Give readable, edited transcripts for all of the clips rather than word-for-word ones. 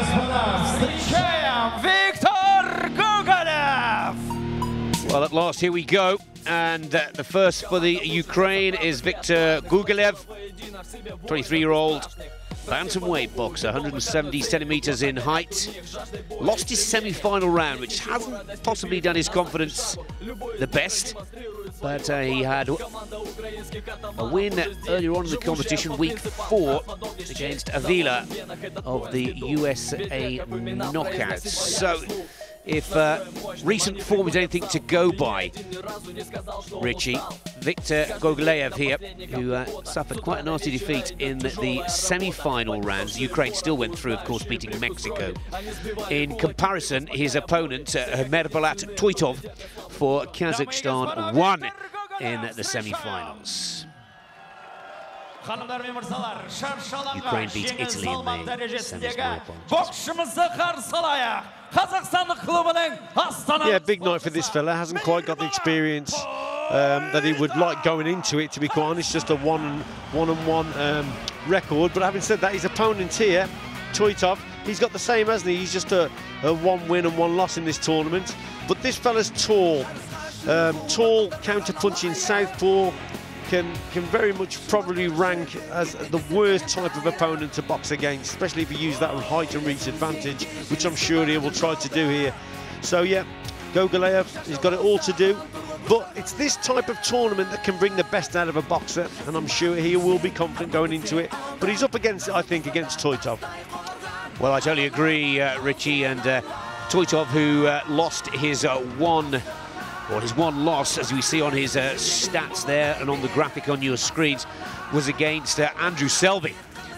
господа, встречаем Viktor GOGOLYEV! Well, at last, here we go. And the first for the Ukraine is Viktor GOGOLYEV, 23-year-old bantamweight boxer, 170 centimeters in height. Lost his semi-final round, which hasn't possibly done his confidence the best. But he had a win earlier on in the competition, week 4, against Avila of the USA Knockouts. So, if recent form is anything to go by, Richie, Viktor GOGOLYEV here, who suffered quite a nasty defeat in the semi-final rounds. Ukraine still went through, of course, beating Mexico. In comparison, his opponent, Meirbolat TOITOV, for Kazakhstan, won in the semi-finals. Ukraine beat Italy in the semis. Yeah, big night for this fella. Hasn't quite got the experience that he would like going into it, to be quite honest. Just a one-on-one record. But having said that, his opponent here, TOITOV, he's got the same, hasn't he? He's just a 1 win and 1 loss in this tournament. But this fella's tall. Tall, counter-punching southpaw. Can very much probably rank as the worst type of opponent to box against, especially if you use that height and reach advantage, which I'm sure he will try to do here. So yeah, GOGOLYEV, he's got it all to do, but it's this type of tournament that can bring the best out of a boxer, and I'm sure he will be confident going into it. But he's up against it, I think, against TOITOV. Well, I totally agree, Richie, and TOITOV, who lost his his one loss, as we see on his stats there and on the graphic on your screens, was against Andrew Selby.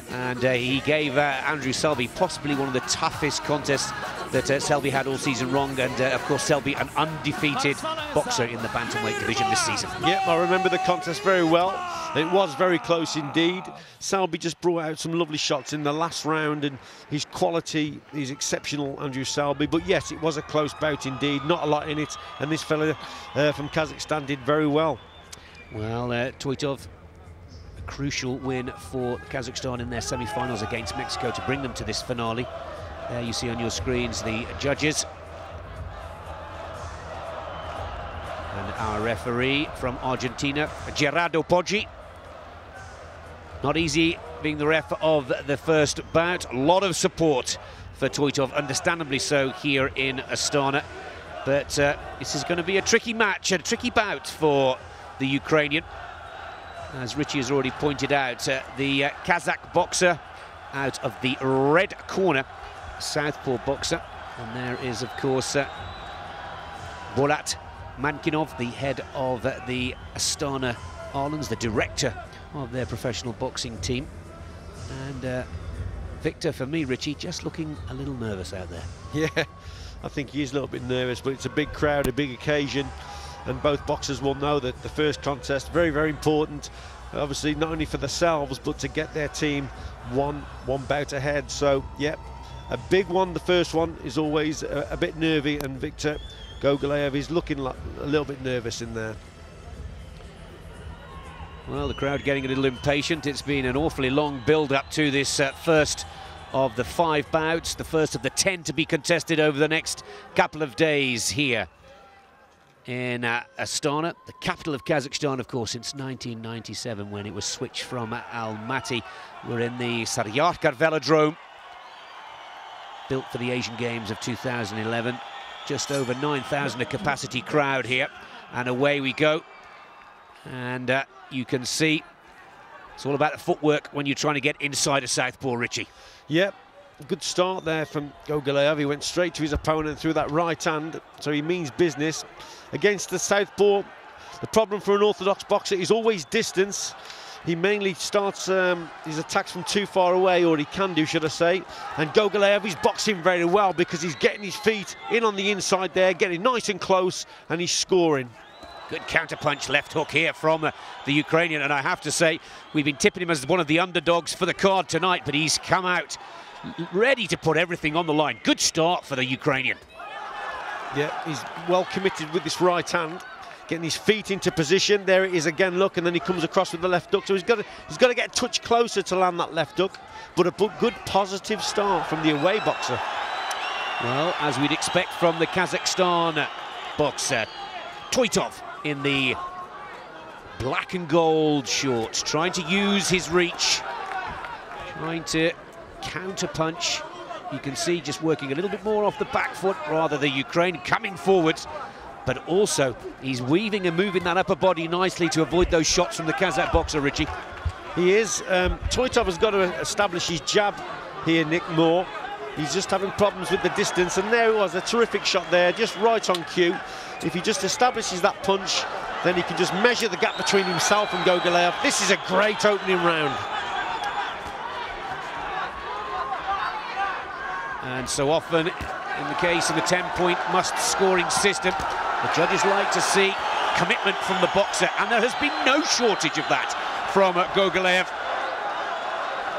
And he gave Andrew Selby possibly one of the toughest contests that Selby had all season long. And of course, Selby, an undefeated boxer in the bantamweight division this season. Yep, I remember the contest very well. It was very close indeed. Selby just brought out some lovely shots in the last round, and his quality is exceptional, Andrew Selby. But yes, it was a close bout indeed, not a lot in it, and this fella from Kazakhstan did very well. Well, TOITOV, a crucial win for Kazakhstan in their semi-finals against Mexico to bring them to this finale. There you see on your screens the judges. And our referee from Argentina, Gerardo Poggi. Not easy being the ref of the first bout. A lot of support for TOITOV, understandably so, here in Astana. But this is going to be a tricky match, a tricky bout for the Ukrainian. As Richie has already pointed out, the Kazakh boxer out of the red corner, southpaw boxer. And there is, of course, Bolat Mankinov, the head of the Astana Arlans, the director of their professional boxing team. And Viktor, for me, Richie, just looking a little nervous out there. Yeah, I think he is a little bit nervous, but it's a big crowd, a big occasion, and both boxers will know that the first contest, very, very important, obviously not only for themselves, but to get their team one bout ahead. So, yeah, a big one. The first one is always a bit nervy, and Viktor GOGOLYEV is looking like a little bit nervous in there. Well, the crowd getting a little impatient. It's been an awfully long build-up to this first of the 5 bouts, the first of the 10 to be contested over the next couple of days here in Astana, the capital of Kazakhstan, of course, since 1997, when it was switched from Almaty. We're in the SARYARKA VELODROME, built for the Asian Games of 2011. Just over 9,000 a capacity crowd here, and away we go. And you can see it's all about the footwork when you're trying to get inside a southpaw, Richie. Yep, good start there from GOGOLYEV. He went straight to his opponent through that right hand, so he means business. Against the southpaw, the problem for an orthodox boxer is always distance. He mainly starts his attacks from too far away, or he can do, should I say. And GOGOLYEV is boxing very well because he's getting his feet in on the inside there, getting nice and close, and he's scoring. Good counterpunch, left hook here from the Ukrainian, and I have to say, we've been tipping him as one of the underdogs for the card tonight, but he's come out ready to put everything on the line. Good start for the Ukrainian. Yeah, he's well committed with this right hand. getting his feet into position. There it is again, look, and then he comes across with the left hook. So he's got to get a touch closer to land that left hook. But a good positive start from the away boxer. Well, as we'd expect from the Kazakhstan boxer, TOITOV in the black and gold shorts, trying to use his reach, trying to counter punch. You can see just working a little bit more off the back foot, rather the Ukraine coming forwards, but also he's weaving and moving that upper body nicely to avoid those shots from the Kazakh boxer, Richie. He is. TOITOV has got to establish his jab here, Nick, more. He's just having problems with the distance, and there it was, a terrific shot there, just right on cue. If he just establishes that punch, then he can just measure the gap between himself and GOGOLYEV. This is a great opening round. And so often, in the case of a 10-point must-scoring system, the judges like to see commitment from the boxer, and there has been no shortage of that from GOGOLYEV.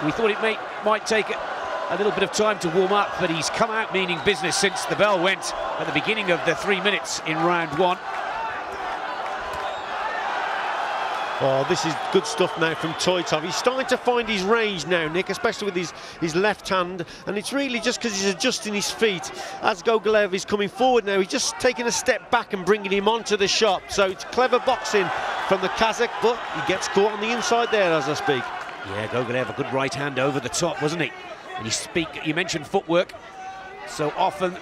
We thought it might take a little bit of time to warm up, but he's come out meaning business since the bell went at the beginning of the 3 minutes in round one. Oh, this is good stuff now from TOITOV. He's starting to find his range now, Nick, especially with his left hand, and it's really just because he's adjusting his feet. As GOGOLYEV is coming forward now, he's just taking a step back and bringing him onto the shot. So it's clever boxing from the Kazakh, but he gets caught on the inside there as I speak. Yeah, GOGOLYEV, a good right hand over the top, wasn't he? And you mentioned footwork. So often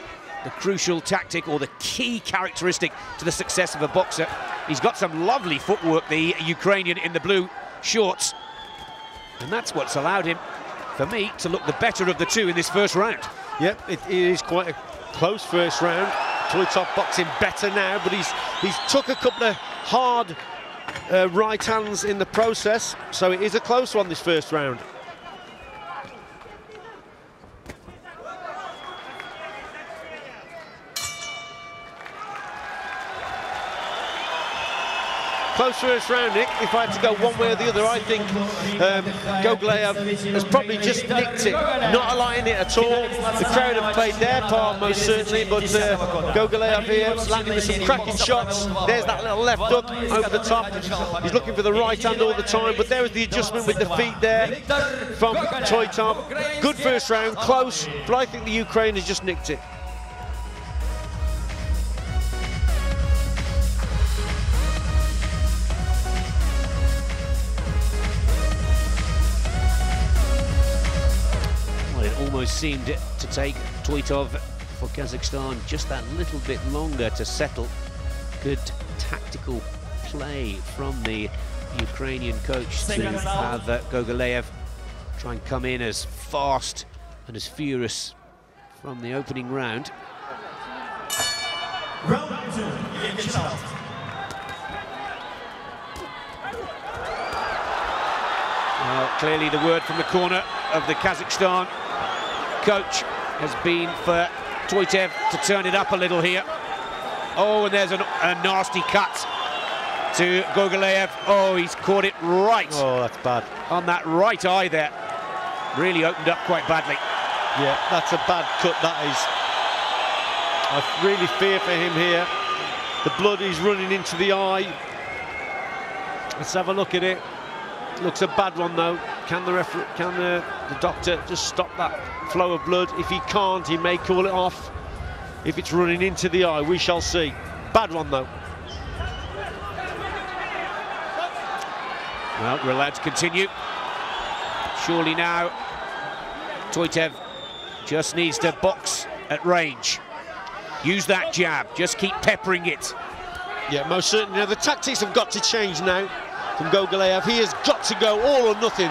the crucial tactic or the key characteristic to the success of a boxer. He's got some lovely footwork, the Ukrainian in the blue shorts. And that's what's allowed him, for me, to look the better of the two in this first round. Yep, it is quite a close first round. TOITOV boxing better now, but he's took a couple of hard right hands in the process. So it is a close one, this first round. Close first round, Nick. If I had to go one way or the other, I think GOGOLYEV has probably just nicked it, not allowing it at all. The crowd have played their part most certainly, but GOGOLYEV here landing with some cracking shots. There's that little left hook over the top. He's looking for the right hand all the time, but there was the adjustment with the feet there from TOITOV. Good first round, close, but I think the Ukraine has just nicked it. Almost seemed to take TOITOV for Kazakhstan just that little bit longer to settle. Good tactical play from the Ukrainian coach to have GOGOLYEV try and come in as fast and as furious from the opening round. Well, clearly the word from the corner of the Kazakhstan coach has been for TOITOV to turn it up a little here. Oh, and there's a nasty cut to GOGOLYEV. Oh, he's caught it right. Oh, that's bad. On that right eye there. Really opened up quite badly. Yeah, that's a bad cut, that is. I really fear for him here. The blood is running into the eye. Let's have a look at it. Looks a bad one though. Can the doctor just stop that flow of blood? If he can't, he may call it off. If it's running into the eye, we shall see. Bad one though. Well, we're allowed to continue. Surely now, TOITOV just needs to box at range. Use that jab, just keep peppering it. Yeah, most certainly. Now, the tactics have got to change now from GOGOLYEV. He has got to go all or nothing.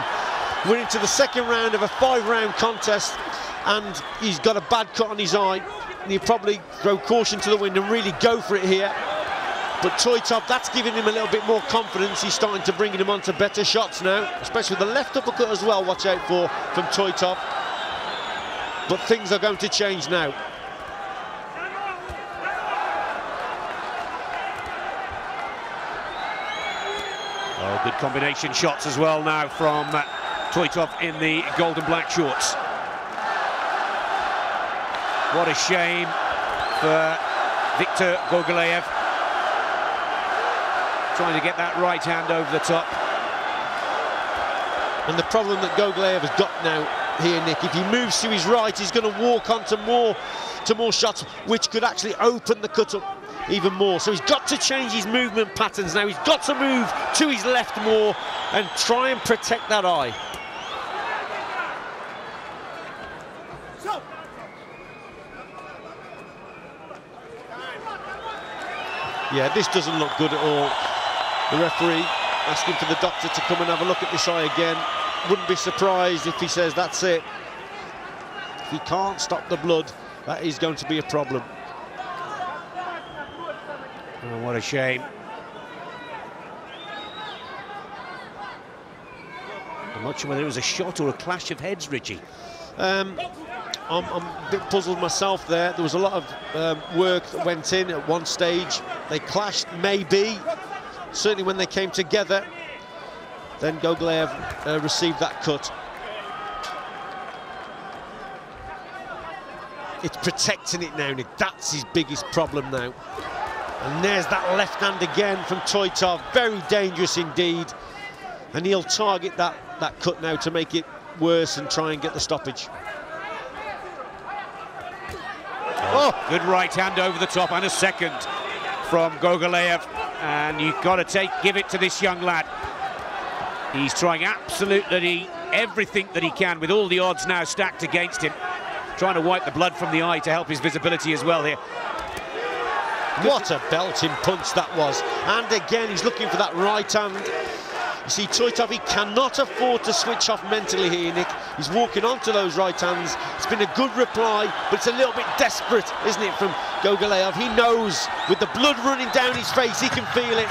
We're into the second round of a 5-round contest, and he's got a bad cut on his eye. And he'll probably throw caution to the wind and really go for it here. But TOITOV, that's giving him a little bit more confidence. He's starting to bring him onto better shots now, especially with the left uppercut as well, watch out for from TOITOV. But things are going to change now. Oh, good combination shots as well now from TOITOV in the gold and black shorts. What a shame for Viktor GOGOLYEV. trying to get that right hand over the top. And the problem that Gogolyev has got now here, Nick, if he moves to his right, he's going to walk on to more shots, which could actually open the cut up even more. So he's got to change his movement patterns now. He's got to move to his left more and try and protect that eye. Yeah, this doesn't look good at all. The referee asking for the doctor to come and have a look at this eye again. Wouldn't be surprised if he says that's it. If he can't stop the blood, that is going to be a problem. Oh, what a shame. I'm not sure whether it was a shot or a clash of heads, Richie. I'm a bit puzzled myself there. There was a lot of work that went in at one stage. They clashed, maybe. Certainly when they came together, then Gogolyev received that cut. It's protecting it now, Nick. That's his biggest problem now. And there's that left hand again from TOITOV. Very dangerous indeed. And he'll target that cut now to make it worse and try and get the stoppage. Oh, good right hand over the top, and a second from Gogolyev. And you've got to give it to this young lad. He's trying absolutely everything that he can, with all the odds now stacked against him. Trying to wipe the blood from the eye to help his visibility as well here. What a belting punch that was. And again, he's looking for that right hand. You see, TOITOV, he cannot afford to switch off mentally here, Nick. He's walking onto those right hands. It's been a good reply, but it's a little bit desperate, isn't it, from Gogolyev? He knows, with the blood running down his face, he can feel it.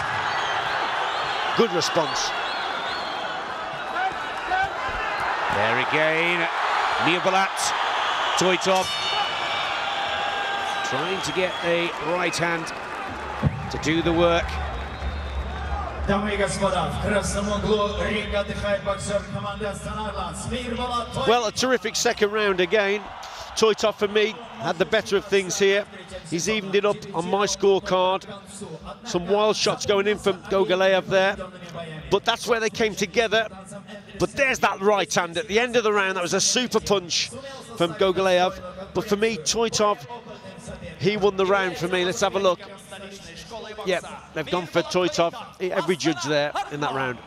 Good response. There again, Meirbolat, TOITOV, trying to get the right hand to do the work. Well, a terrific second round again. TOITOV, for me, had the better of things here. He's evened it up on my scorecard. Some wild shots going in from Gogolyev there, but that's where they came together. But there's that right hand at the end of the round. That was a super punch from Gogolyev. But for me, TOITOV, he won the round for me. Let's have a look. Yeah, they've gone for TOITOV, every judge there in that round.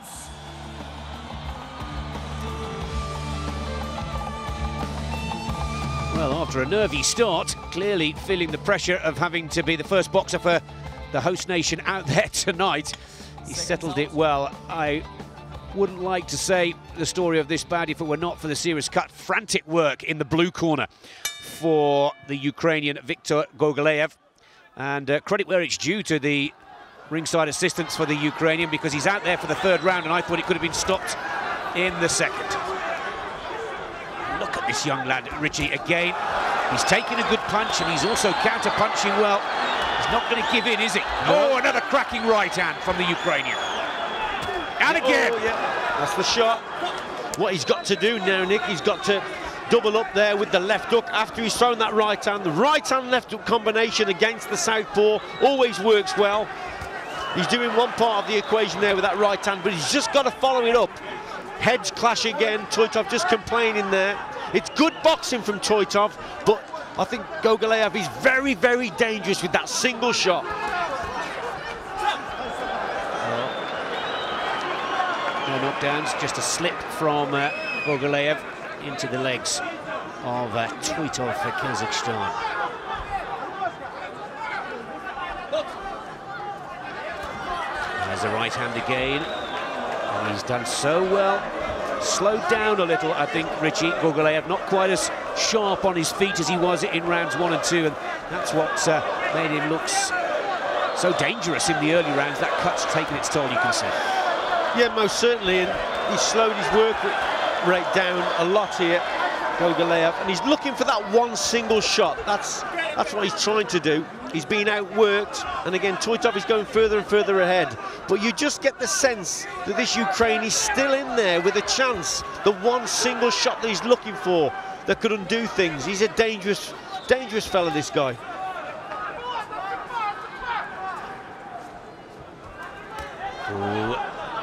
Well, after a nervy start, clearly feeling the pressure of having to be the first boxer for the host nation out there tonight, he settled it well. I wouldn't like to say the story of this bout if it were not for the serious cut. Frantic work in the blue corner for the Ukrainian Viktor Gogolyev. And credit where it's due to the ringside assistants for the Ukrainian, because he's out there for the third round, and I thought it could have been stopped in the second. Look at this young lad, Richie, again. He's taking a good punch, and he's also counter-punching well. He's not going to give in, is he? No. Oh, another cracking right hand from the Ukrainian. And again. Oh, yeah. That's the shot. What he's got to do now, Nick, he's got to double up there with the left hook after he's thrown that right hand. The right hand left hook combination against the southpaw always works well. He's doing one part of the equation there with that right hand, but he's just got to follow it up. Heads clash again. TOITOV just complaining there. It's good boxing from TOITOV, but I think Gogolyev is very, very dangerous with that single shot. No knockdowns, just a slip from Gogolyev into the legs of TOITOV for Kazakhstan. There's the right hand again. And he's done so well. Slowed down a little, I think, Richie Gogolyev. Not quite as sharp on his feet as he was in rounds 1 and 2. And that's what made him look so dangerous in the early rounds. That cut's taken its toll, you can see. Yeah, most certainly. And he slowed his work rate down a lot here, Gogolyev, and he's looking for that one single shot. That's what he's trying to do. He's been outworked, and again, TOITOV is going further and further ahead. But you just get the sense that this Ukraine is still in there with a chance. The one single shot that he's looking for that could undo things. He's a dangerous, dangerous fella, this guy. Ooh,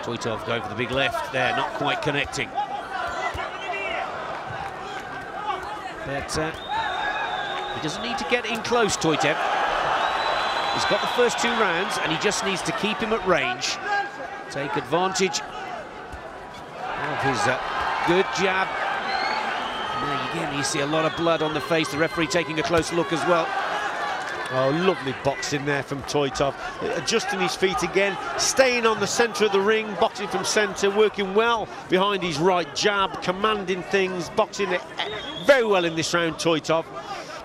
TOITOV going for the big left there, not quite connecting. But he doesn't need to get in close, TOITOV. He's got the first 2 rounds, and he just needs to keep him at range. Take advantage of his good jab. And again, you see a lot of blood on the face. The referee taking a close look as well. Oh, lovely boxing there from TOITOV. Adjusting his feet again, staying on the centre of the ring, boxing from centre, working well behind his right jab, commanding things, boxing it very well in this round, TOITOV.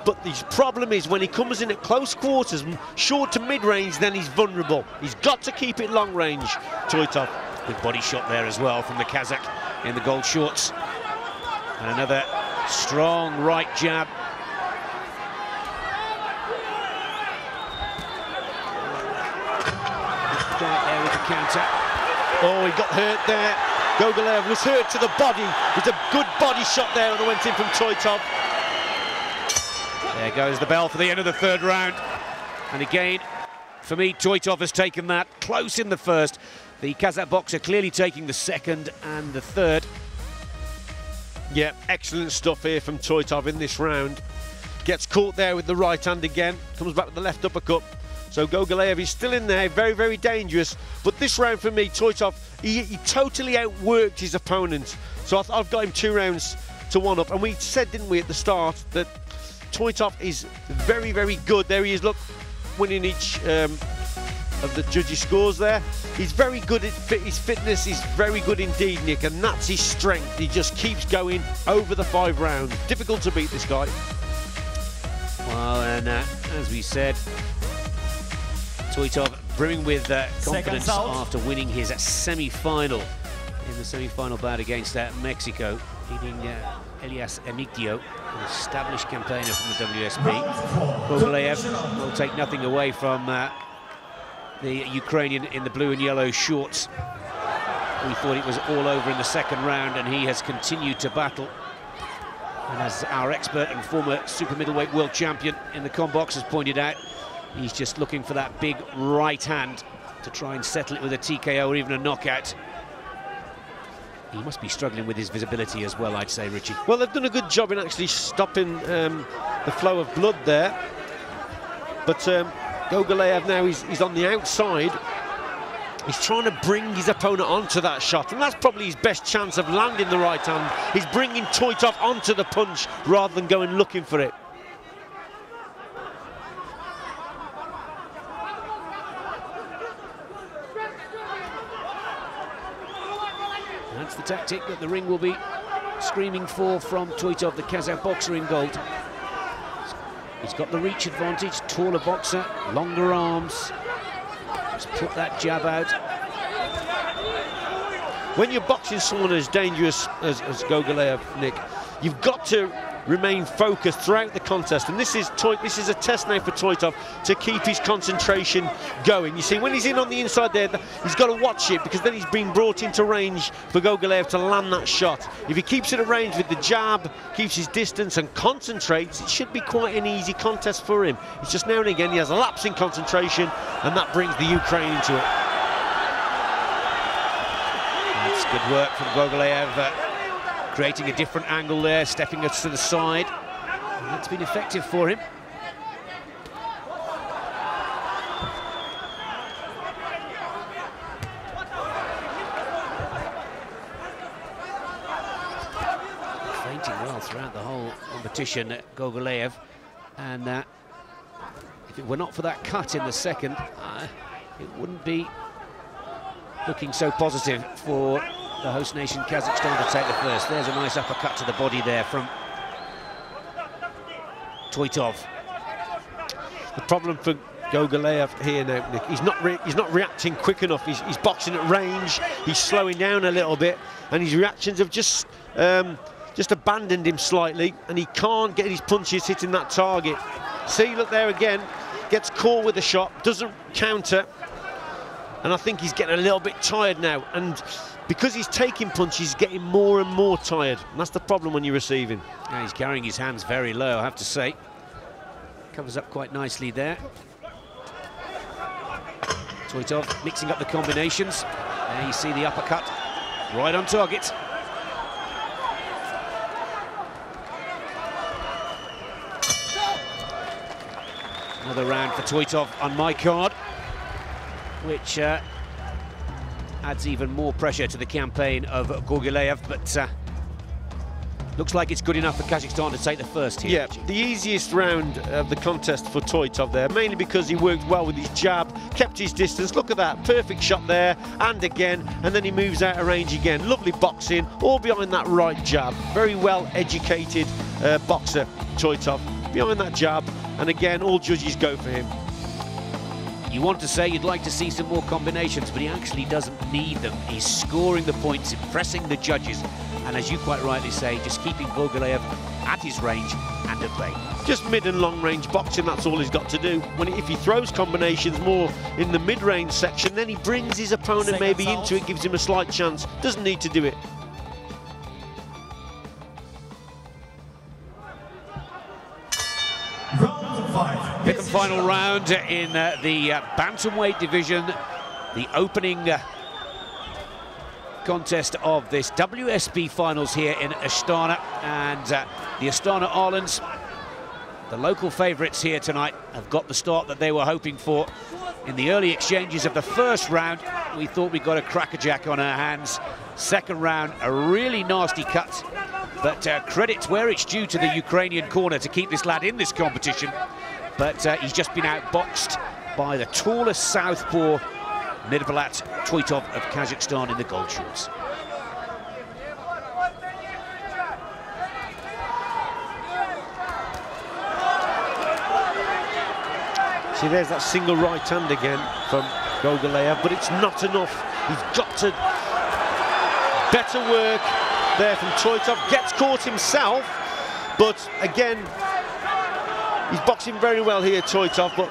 But his problem is when he comes in at close quarters, short to mid-range, then he's vulnerable. He's got to keep it long range, TOITOV. Good body shot there as well from the Kazakh in the gold shorts. And another strong right jab. Right there with the counter. Oh, he got hurt there. GOGOLYEV was hurt to the body. It was a good body shot there and it went in from TOITOV. There goes the bell for the end of the 3rd round. And again, for me, TOITOV has taken that close in the 1st. The Kazakh boxer clearly taking the 2nd and the 3rd. Yeah, excellent stuff here from TOITOV in this round. Gets caught there with the right hand again. Comes back with the left uppercut. So GOGOLYEV is still in there, very, very dangerous. But this round for me, TOITOV, he totally outworked his opponent. So I've got him 2 rounds to 1 up. And we said, didn't we, at the start, that TOITOV is very, very good. There he is, look, winning each of the judges' scores there. He's very good at his fitness. He's very good indeed, Nick, and that's his strength. He just keeps going over the 5 rounds. Difficult to beat, this guy. Well, and as we said, TOITOV brimming with confidence after winning his semi-final in the semi-final bout against Mexico, beating Elias Emigdio, an established campaigner from the WSB. GOGOLYEV will take nothing away from the Ukrainian in the blue and yellow shorts. We thought it was all over in the 2nd round, and he has continued to battle. And as our expert and former super middleweight world champion in the combox has pointed out, he's just looking for that big right hand to try and settle it with a TKO or even a knockout. He must be struggling with his visibility as well, I'd say, Richie. Well, they've done a good job in actually stopping the flow of blood there. But GOGOLYEV now, he's on the outside. He's trying to bring his opponent onto that shot, and that's probably his best chance of landing the right hand. He's bringing TOITOV onto the punch rather than going looking for it. That's the tactic that the ring will be screaming for from TOITOV, the Kazakh boxer in gold. He's got the reach advantage, taller boxer, longer arms. Just put that jab out. When you're boxing someone as dangerous as GOGOLYEV, Nick, you've got to remain focused throughout the contest, and this is a test now for TOITOV to keep his concentration going. You see, when he's in on the inside there, he's got to watch it, because then he's been brought into range for GOGOLYEV to land that shot. If he keeps it at range with the jab, keeps his distance and concentrates, it should be quite an easy contest for him. It's just now and again he has a lapse in concentration, and that brings the Ukraine into it. That's good work from GOGOLYEV. Creating a different angle there, stepping us to the side. And that's been effective for him. Feinting well throughout the whole competition, GOGOLYEV. And if it were not for that cut in the 2nd, it wouldn't be looking so positive for the host nation Kazakhstan to take the 1st. There's a nice uppercut to the body there from TOITOV. The problem for GOGOLYEV here now, Nick, he's not reacting quick enough. He's boxing at range. He's slowing down a little bit, and his reactions have just abandoned him slightly, and he can't get his punches hitting that target. See, look there again, gets caught with a shot, doesn't counter, and I think he's getting a little bit tired now. And because he's taking punches, he's getting more and more tired. And that's the problem when you're receiving. Yeah, he's carrying his hands very low, I have to say. Covers up quite nicely there. TOITOV mixing up the combinations. There you see the uppercut, right on target. Another round for TOITOV on my card, which adds even more pressure to the campaign of GOGOLYEV, but looks like it's good enough for Kazakhstan to take the first here. Yeah, the easiest round of the contest for TOITOV there, mainly because he worked well with his jab, kept his distance. Look at that, perfect shot there, and again, and then he moves out of range again. Lovely boxing, all behind that right jab. Very well educated boxer, TOITOV, behind that jab, and again, all judges go for him. You want to say you'd like to see some more combinations, but he actually doesn't need them. He's scoring the points, impressing the judges, and as you quite rightly say, just keeping GOGOLYEV at his range and at bay. Just mid and long range boxing, that's all he's got to do. If he throws combinations more in the mid-range section, then he brings his opponent maybe into it, gives him a slight chance. Doesn't need to do it. Fifth and final round in the bantamweight division, the opening contest of this WSB finals here in Astana, and the Astana Arlans, the local favourites here tonight, have got the start that they were hoping for. In the early exchanges of the first round, we thought we got a crackerjack on our hands. Second round, a really nasty cut, but credit where it's due to the Ukrainian corner to keep this lad in this competition. But he's just been outboxed by the tallest southpaw, Meirbolat TOITOV of Kazakhstan, in the gold shorts. See, there's that single right hand again from GOGOLYEV, but it's not enough. He's got to better work there from TOITOV. Gets caught himself, but again, he's boxing very well here, TOITOV, but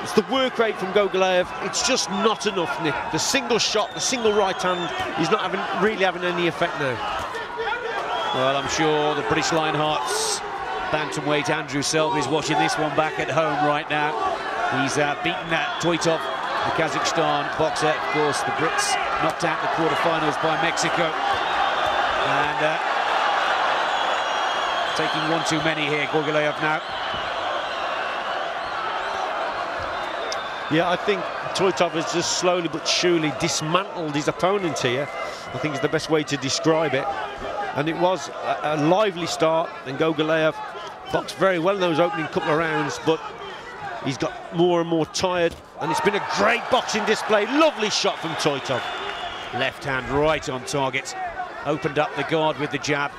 it's the work rate from GOGOLYEV. It's just not enough, Nick. The single shot, the single right hand, he's not really having any effect now. Well, I'm sure the British Lionhearts bantamweight Andrew Selby is watching this one back at home right now. He's beaten TOITOV, the Kazakhstan boxer. Of course, the Brits knocked out in the quarterfinals by Mexico. And taking one too many here, GOGOLYEV now. Yeah, I think TOITOV has just slowly but surely dismantled his opponent here. I think is the best way to describe it. And it was a lively start, and GOGOLYEV boxed very well in those opening couple of rounds, but he's got more and more tired, and it's been a great boxing display. Lovely shot from TOITOV. Left hand right on target. Opened up the guard with the jab.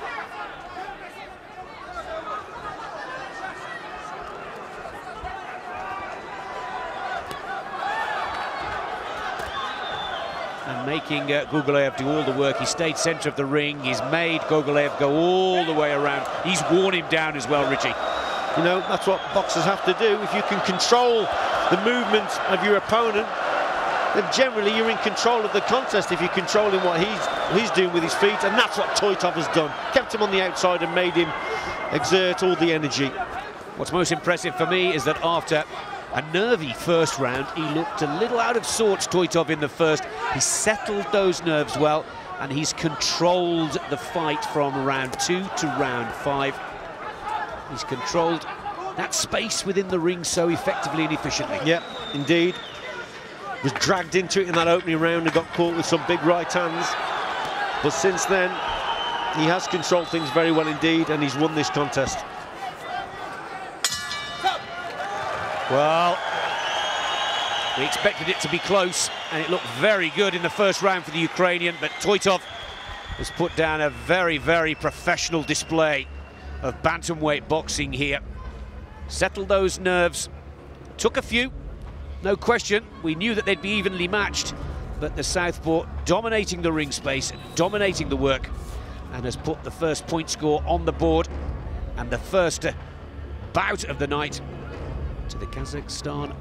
And making GOGOLYEV do all the work. He stayed centre of the ring. He's made GOGOLYEV go all the way around. He's worn him down as well, Richie. You know, that's what boxers have to do. If you can control the movement of your opponent, then generally you're in control of the contest if you're controlling what he's doing with his feet, and that's what TOITOV has done. Kept him on the outside and made him exert all the energy. What's most impressive for me is that after a nervy first round, he looked a little out of sorts, TOITOV, in the first. He settled those nerves well, and he's controlled the fight from round 2 to round 5. He's controlled that space within the ring so effectively and efficiently. Yeah, indeed. Was dragged into it in that opening round and got caught with some big right hands. But since then, he has controlled things very well indeed, and he's won this contest. Well, we expected it to be close, and it looked very good in the first round for the Ukrainian, but TOITOV has put down a very, very professional display of bantamweight boxing here. Settled those nerves, took a few, no question. We knew that they'd be evenly matched, but the southpaw dominating the ring space, dominating the work, and has put the first point score on the board, and the first bout of the night to the Kazakhstan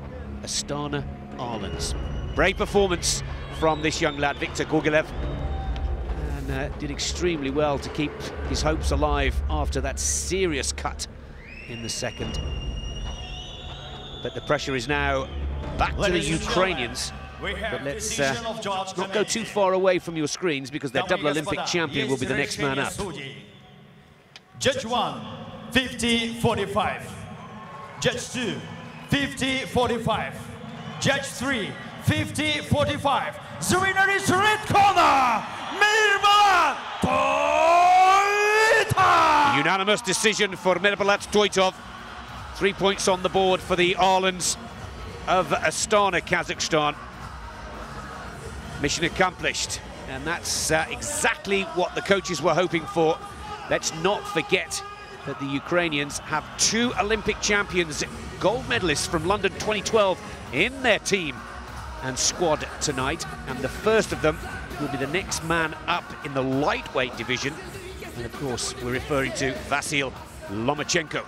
Astana Arlans. Brave performance from this young lad, Viktor GOGOLYEV, and did extremely well to keep his hopes alive after that serious cut in the second. But the pressure is now back to the Ukrainians, But let's not go too far away from your screens, because their double Olympic champion will be the next man up. Judge 1, 50-45. Judge 2, 50-45. Judge 3, 50-45. The winner is red corner, Meirbolat TOITOV! Unanimous decision for Meirbolat TOITOV. 3 points on the board for the Arlans of Astana, Kazakhstan. Mission accomplished, and that's exactly what the coaches were hoping for. Let's not forget that the Ukrainians have 2 Olympic champions, gold medalists from London 2012 in their team and squad tonight, and the first of them will be the next man up in the lightweight division, and of course we're referring to Vasyl Lomachenko.